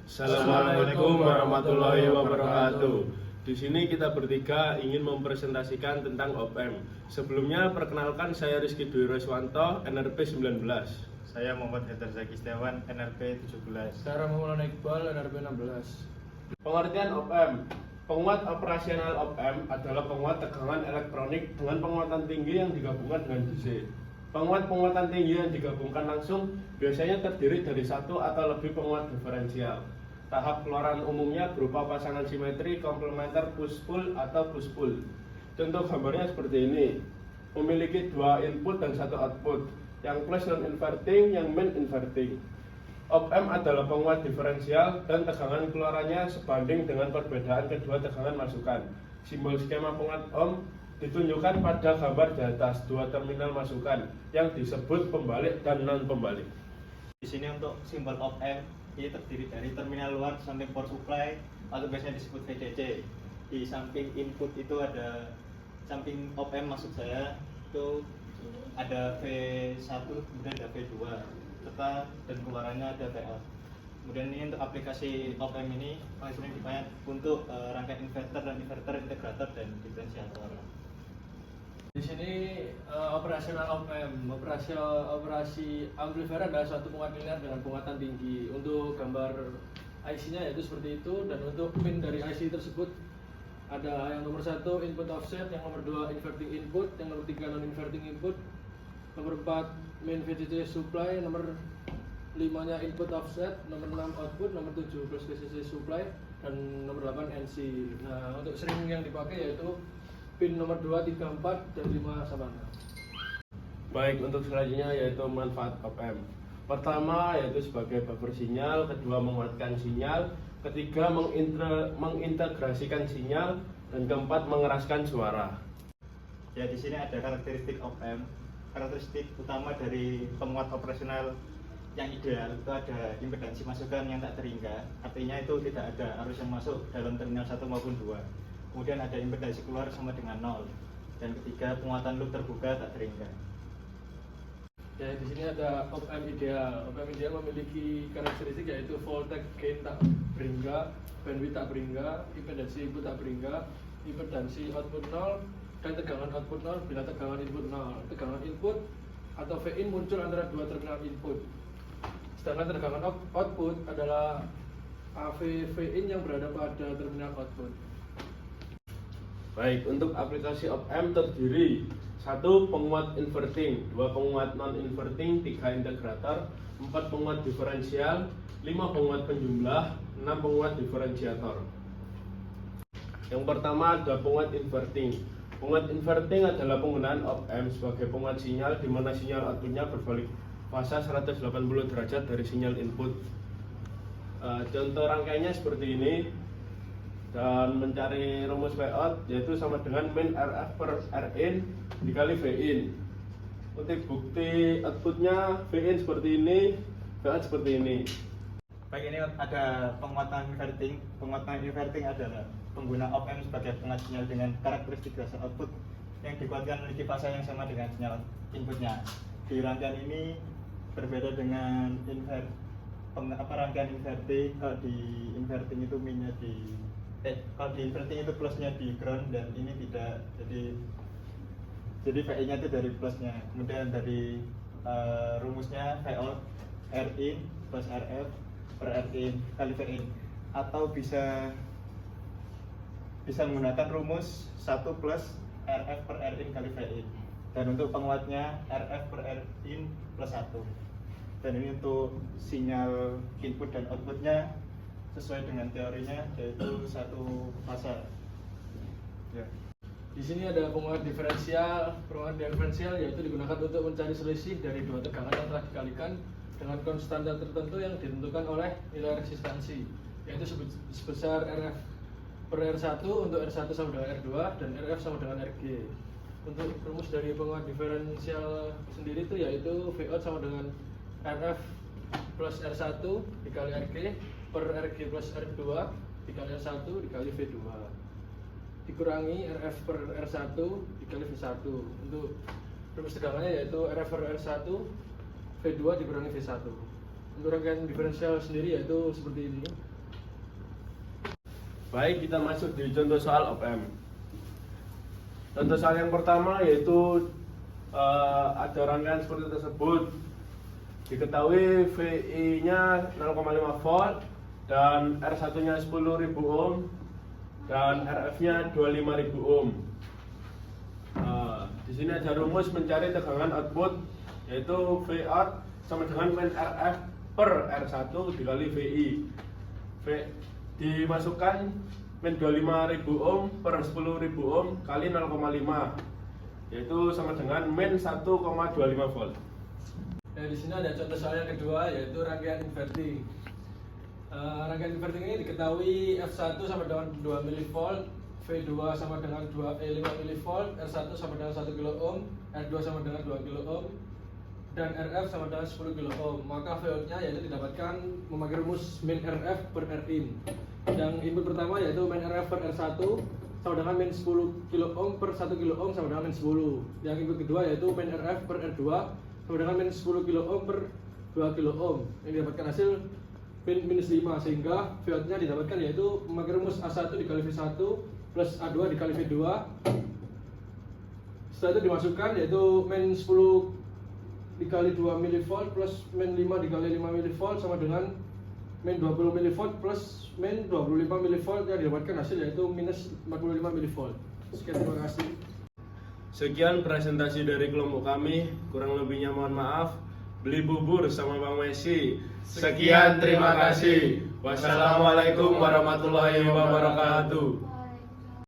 Assalamualaikum warahmatullahi wabarakatuh. Di sini kita bertiga ingin mempresentasikan tentang OPM. Sebelumnya perkenalkan, saya Rizky Dwi Roswanto, NRP 19. Saya Muhammad Haidar Zaki Setiawan, NRP 17. Saya Maulana Iqbal, NRP 16. Pengertian OPM. Penguat operasional OPM adalah penguat tegangan elektronik dengan penguatan tinggi yang digabungkan dengan DC. Penguat-penguatan tinggi yang digabungkan langsung biasanya terdiri dari satu atau lebih penguat diferensial. Tahap keluaran umumnya berupa pasangan simetri, komplementer, push-pull atau push-pull. Contoh gambarnya seperti ini. Memiliki dua input dan satu output, yang plus non-inverting, yang main inverting. OPM adalah penguat diferensial dan tegangan keluarannya sebanding dengan perbedaan kedua tegangan masukan. Simbol skema penguat ohm ditunjukkan pada gambar di atas, dua terminal masukan yang disebut pembalik dan non-pembalik. Di sini untuk simbol OPM ini terdiri dari terminal luar samping power supply atau biasanya disebut VDC. Di samping input itu ada, samping OPM maksud saya, itu ada V1 kemudian ada V2 serta dan keluarannya ada VO. Kemudian ini untuk aplikasi OPM ini paling sering dipakai untuk rangkaian inverter dan inverter, integrator dan diferensiator. Di sini operasional OPM, operasi amplifier adalah suatu penguat linear dengan penguatan tinggi. Untuk gambar IC-nya yaitu seperti itu, dan untuk pin dari IC tersebut ada yang nomor 1 input offset, yang nomor 2 inverting input, yang nomor 3 non inverting input, nomor 4 main VCC supply, nomor 5-nya input offset, nomor 6 output, nomor 7 plus VCC supply, dan nomor 8 NC. Nah, untuk sering yang dipakai yaitu pin nomor 2, 3, 4, dan 5 sama 6. Baik, untuk selanjutnya yaitu manfaat OPM. Pertama yaitu sebagai buffer sinyal, kedua menguatkan sinyal, ketiga mengintegrasikan sinyal, dan keempat mengeraskan suara. Ya, di sini ada karakteristik OPM. Karakteristik utama dari penguat operasional yang ideal itu ada impedansi masukan yang tak terhingga, artinya itu tidak ada arus yang masuk dalam terminal 1 maupun 2. Kemudian ada impedansi keluar sama dengan 0. Dan ketiga, penguatan loop terbuka tak terhingga. Ya, di sini ada OPM ideal. OPM ideal memiliki karakteristik yaitu voltage gain tak berhingga, bandwidth tak berhingga, impedansi input tak berhingga, impedansi output 0, dan tegangan output 0 bila tegangan input 0. Tegangan input atau V-in muncul antara dua terminal input. Sedangkan tegangan output adalah AV-V-in yang berada pada terminal output. Baik, untuk aplikasi OPM terdiri 1 penguat inverting, 2 penguat non-inverting, 3 integrator, 4 penguat diferensial, 5 penguat penjumlah, 6 penguat diferensiator. Yang pertama ada penguat inverting. Penguat inverting adalah penggunaan OPM sebagai penguat sinyal di mana sinyal outputnya berbalik fasa 180 derajat dari sinyal input. Contoh rangkaiannya seperti ini. Dan mencari rumus Vout yaitu sama dengan min RF per Rin dikali Vin. Untuk bukti outputnya Vin seperti ini, Vout seperti ini. Baik, ini ada penguatan inverting. Penguatan inverting adalah pengguna OPM sebagai penguat sinyal dengan karakteristik dasar output yang dikuatkan memiliki fasa yang sama dengan sinyal inputnya. Di rangkaian ini berbeda dengan rangkaian inverting. Kalau di inverting itu minnya kalau di inverting itu plusnya di ground, dan ini tidak. Jadi VI nya itu dari plusnya. Kemudian dari rumusnya Vout Rin plus RF per Rin kali Vin, atau bisa menggunakan rumus 1 plus RF per Rin kali Vin. Dan untuk penguatnya RF per Rin plus 1. Dan ini untuk sinyal input dan outputnya sesuai dengan teorinya, yaitu satu fasa. Ya. Di sini ada penguat diferensial. Penguat diferensial yaitu digunakan untuk mencari selisih dari dua tegangan yang telah dikalikan dengan konstanta tertentu yang ditentukan oleh nilai resistansi, yaitu sebesar RF per R1 untuk R1 sama dengan R2 dan RF sama dengan RG. Untuk rumus dari penguat diferensial sendiri itu yaitu Vout sama dengan RF plus R1 dikali RG per RG plus R2 dikali R1 dikali V2 dikurangi RF per R1 dikali V1. Untuk rumus tegangannya yaitu RF per R1 V2 dikurangi V1. Untuk rangkaian diferensial sendiri yaitu seperti ini. Baik, kita masuk di contoh soal op-amp. Contoh soal yang pertama yaitu ada rangkaian seperti tersebut. Diketahui VI-nya 0,5 volt dan R1-nya 10.000 ohm dan RF-nya 25.000 ohm. Di sini ada rumus mencari tegangan output, yaitu Vout sama dengan min RF per R1 dikali VI. Dimasukkan min 25.000 ohm per 10.000 ohm kali 0,5, yaitu sama dengan min 1,25 volt. Nah, di sini ada contoh soal yang kedua, yaitu rangkaian inverting. Rangkaian inverting ini diketahui F1 sama dengan 2 mV, V2 sama dengan 5 mV, R1 sama dengan 1 kilo ohm, R2 sama dengan 2 kilo ohm, dan RF sama dengan 10 kilo ohm. Maka Vout-nya yaitu didapatkan memakai rumus min RF per Rin. Yang input pertama yaitu min RF per R1 sama dengan min 10 kilo ohm per 1 kilo ohm sama dengan min 10. Yang input kedua yaitu min RF per R2 sama dengan min 10 kilo ohm per 2 kilo ohm. Yang didapatkan hasil min minus 5, sehingga Vout-nya didapatkan yaitu memakai rumus A1 dikali V1 plus A2 dikali V2. Setelah itu dimasukkan yaitu min 10 dikali 2 mV plus min 5 dikali 5 mV sama dengan min 20 mV plus min 25 mV, yang didapatkan hasil yaitu minus 45 mV. Sekian, terima kasih. Sekian presentasi dari kelompok kami, kurang lebihnya mohon maaf. Beli bubur sama Bang Messi. Sekian, terima kasih. Wassalamualaikum warahmatullahi wabarakatuh.